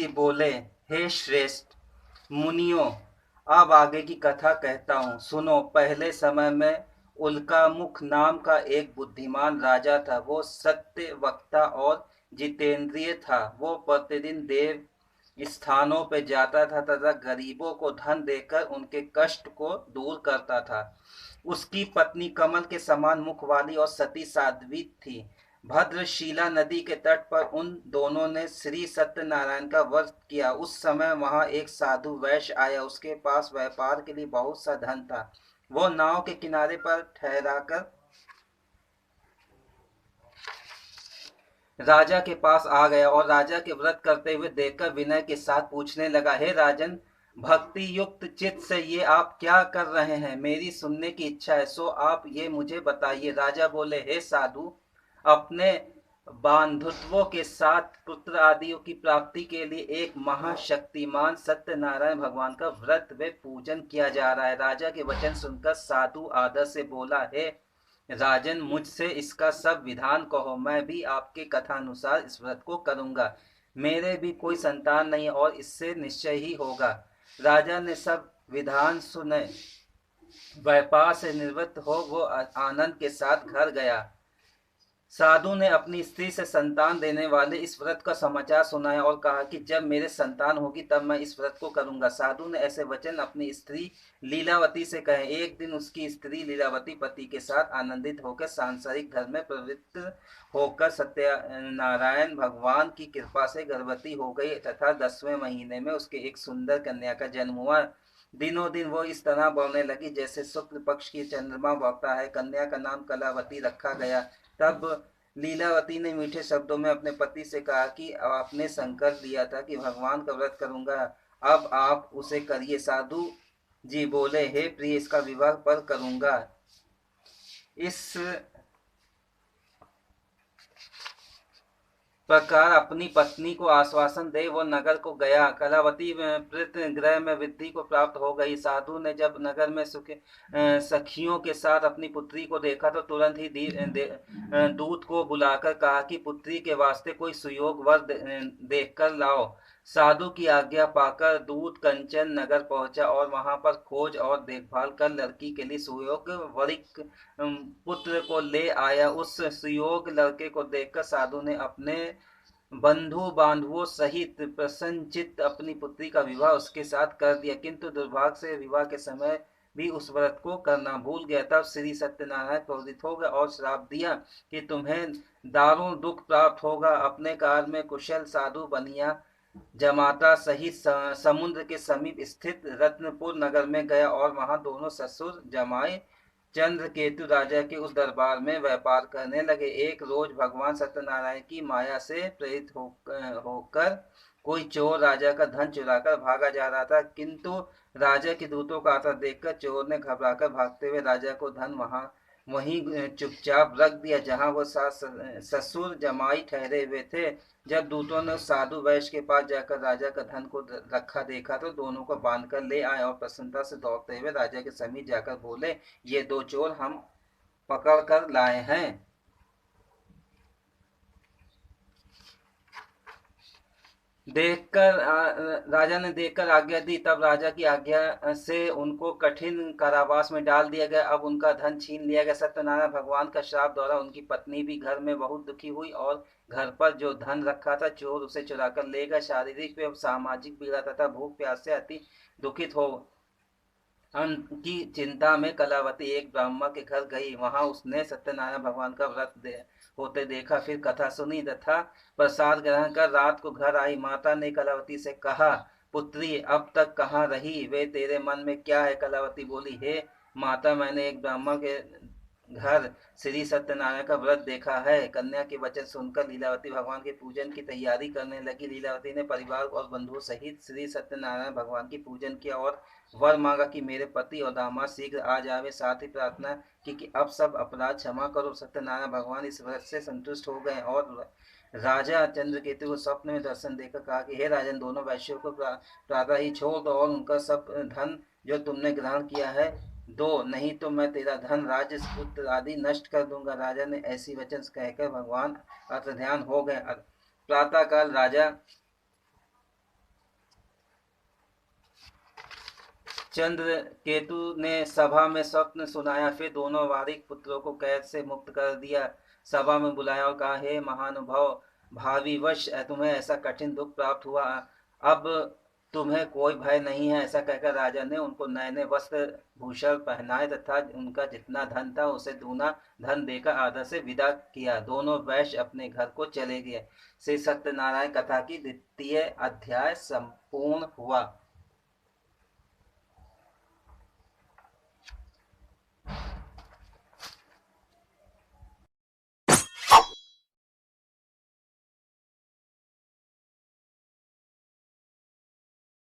जी बोले, हे श्रेष्ठ मुनियों, अब आगे की कथा कहता हूँ, सुनो। पहले समय में उल्कामुख नाम का एक बुद्धिमान राजा था। वो सत्य वक्ता और जितेंद्रिय था। वो प्रतिदिन देव स्थानों पर जाता था तथा गरीबों को धन देकर उनके कष्ट को दूर करता था। उसकी पत्नी कमल के समान मुख वाली और सती साध्वी थी। भद्रशिला नदी के तट पर उन दोनों ने श्री सत्यनारायण का व्रत किया। उस समय वहां एक साधु वैश्य आया। उसके पास व्यापार के लिए बहुत सा धन था। वो नाव के किनारे पर ठहराकर राजा के पास आ गया और राजा के व्रत करते हुए देखकर विनय के साथ पूछने लगा, हे राजन, भक्ति युक्त चित्त से ये आप क्या कर रहे हैं? मेरी सुनने की इच्छा है, सो आप ये मुझे बताइए। राजा बोले, हे साधु, अपने बांधुत्वों के साथ पुत्र आदियों की प्राप्ति के लिए एक महाशक्तिमान सत्यनारायण भगवान का व्रत व पूजन किया जा रहा है। राजा के वचन सुनकर साधु आदर से बोला, हे राजन, मुझसे इसका सब विधान कहो। मैं भी आपके कथानुसार इस व्रत को करूंगा। मेरे भी कोई संतान नहीं और इससे निश्चय ही होगा। राजा ने सब विधान सुने। व्यापार से निवृत्त हो वो आनंद के साथ घर गया। साधु ने अपनी स्त्री से संतान देने वाले इस व्रत का समाचार सुनाया और कहा कि जब मेरे संतान होगी तब मैं इस व्रत को करूंगा। साधु ने ऐसे वचन अपनी स्त्री लीलावती से कहे। एक दिन उसकी स्त्री लीलावती पति के साथ आनंदित होकर सांसारिक धर्म में प्रवृत्त होकर सत्यनारायण भगवान की कृपा से गर्भवती हो गई तथा 10वें महीने में उसके एक सुंदर कन्या का जन्म हुआ। दिनों दिन वो इस तरह बढ़ने लगी जैसे शुक्ल पक्ष की चंद्रमा बढ़ता है। कन्या का नाम कलावती रखा गया। तब लीलावती ने मीठे शब्दों में अपने पति से कहा कि आपने संकल्प लिया था कि भगवान का व्रत करूंगा, अब आप उसे करिए। साधु जी बोले, हे प्रिय, इसका विवाह पर करूंगा। इस प्रकार अपनी पत्नी को आश्वासन दे वो नगर को गया। कलावती गृह में वृद्धि को प्राप्त हो गई। साधु ने जब नगर में सखियों के साथ अपनी पुत्री को देखा तो तुरंत ही दूत को बुलाकर कहा कि पुत्री के वास्ते कोई सुयोग वर देख कर लाओ। साधु की आज्ञा पाकर दूत कंचन नगर पहुंचा और वहां पर खोज और देखभाल कर लड़की के लिए सुयोग वरिक पुत्र को ले आया। उस सुयोग लड़के को देखकर साधु ने अपने बंधु बांधवों सहित प्रसन्नचित्त अपनी पुत्री का विवाह उसके साथ कर दिया, किंतु दुर्भाग्य से विवाह के समय भी उस व्रत को करना भूल गया। तब श्री सत्यनारायण क्रोधित हो गए और श्राप दिया कि तुम्हें दारुण दुख प्राप्त होगा। अपने काल में कुशल साधु बनिया जमाता सहित समुद्र के समीप स्थित रत्नपुर नगर में गया और वहां दोनों ससुर जमाए चंद्रकेतु राजा के उस दरबार में व्यापार करने लगे। एक रोज भगवान सत्यनारायण की माया से प्रेरित होकर कोई चोर राजा का धन चुराकर भागा जा रहा था, किंतु राजा के दूतों का आता देखकर चोर ने घबराकर भागते हुए राजा को धन वहीं चुपचाप रख दिया जहां वो ससुर जमाई ठहरे हुए थे। जब दूतों ने साधु वैश्य के पास जाकर राजा का धन को रखा देखा तो दोनों को बांधकर ले आए और प्रसन्नता से दौड़ते हुए राजा के समीप जाकर बोले, ये दो चोर हम पकड़ कर लाए हैं। राजा ने देखकर आज्ञा दी। तब राजा की आज्ञा से उनको कठिन कारावास में डाल दिया गया। अब उनका धन छीन लिया गया। सत्यनारायण भगवान का श्राप द्वारा उनकी पत्नी भी घर में बहुत दुखी हुई और घर पर जो धन रखा था चोर उसे चुरा कर ले गए। शारीरिक व सामाजिक पीड़ा तथा भूख प्यास से अति दुखित हो की चिंता में कलावती एक ब्राह्मण के घर गई। वहां उसने सत्यनारायण भगवान का व्रत होते देखा, फिर कथा सुनी तथा प्रसाद ग्रहण कर रात को घर आई। माता ने कलावती से कहा, पुत्री, अब तक कहाँ रही? वे तेरे मन में क्या है? कलावती बोली, हे माता, मैंने एक ब्राह्मण के घर श्री सत्यनारायण का व्रत देखा है। कन्या के वचन सुनकर लीलावती भगवान के पूजन की तैयारी करने लगी। लीलावती ने परिवार और बंधुओं सहित श्री सत्यनारायण भगवान की पूजन किया और वर मांगा कि मेरे पति और दामाद शीघ्र आ जावे। साथ ही प्रार्थना की कि अब सब अपराध क्षमा करो। सत्यनारायण भगवान इस व्रत से संतुष्ट हो गए और राजा चंद्रकेतु को स्वप्न में दर्शन देकर कहा कि हे राजन, दोनों वैश्यों को प्रातः ही छोड़ दो और उनका सब धन जो तुमने ग्रहण किया है दो, नहीं तो मैं तेरा धन, राज्य, पुत्र आदि नष्ट कर दूंगा। राजा ने ऐसी वचन कहकर भगवान अंतर्ध्यान हो गए। प्रातः काल राजा चंद्र केतु ने सभा में स्वप्न सुनाया, फिर दोनों वारिक पुत्रों को कैद से मुक्त कर दिया। सभा में बुलाया और कहा, हे महानुभाव, भावी वर्ष तुम्हें ऐसा कठिन दुख प्राप्त हुआ, अब तुम्हें कोई भय नहीं है। ऐसा कहकर राजा ने उनको नए नए वस्त्र भूषण पहनाए तथा उनका जितना धन था उसे दूना धन देकर आदर से विदा किया। दोनों वैश्य अपने घर को चले गए। श्री सत्यनारायण कथा की द्वितीय अध्याय संपूर्ण हुआ।